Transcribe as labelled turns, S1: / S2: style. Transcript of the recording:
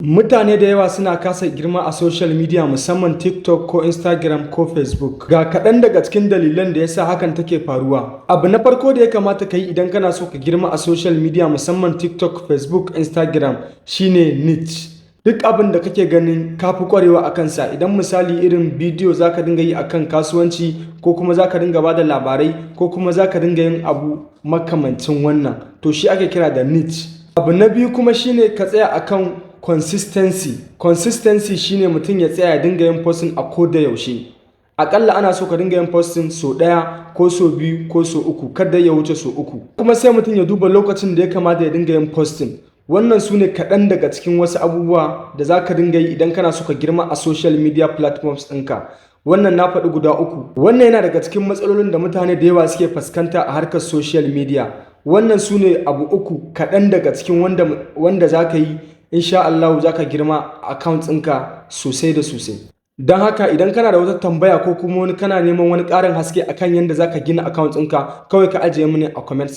S1: Mutane da yawa suna kasa girma a social media musamman TikTok ko Instagram ko Facebook. Ga kaɗan daga cikin dalilan da yasa hakan take faruwa. Abu na farko da ya kamata ka yi idan kana so ka girma a social media musamman TikTok, Facebook, Instagram shine niche. Duk abin da kake ganin ka fi ƙwarewa a kansa, idan misali irin bidiyo za ka dinga yi akan kasuwanci ko kuma za ka dinga ba da labarai ko kuma za ka dinga yin abu makamancin wannan, to shi ake kira da niche. Abu na biyu kuma shine ka tsaya akan consistency. Consistency shine mutum ya tsaya ya dinga yin posting a koda yaushe. Aƙalla ana so ka dinga yin posting so ɗaya ko so biyu ko so uku, kada ya wuce so uku. Kuma sai mutum ya duba lokacin da ya kamata ya dinga yin posting. Wannan su ne kaɗan daga cikin wasu abubuwa da za ka dinga yi idan kana so ka girma a social media platforms ɗinka. Wannan na faɗi guda uku. Wannan yana daga cikin matsalolin da mutane da yawa suke fuskanta a harkar social media. Wannan su ne abu uku kaɗan daga cikin wanda za ka yi, insha Allah za ka girma account ɗinka sosai da sosai. Don haka idan kana da wata tambaya ko kuma kana neman wani ƙarin haske akan yadda za ka gina account ɗinka, kawai ka ajiye mini a comment.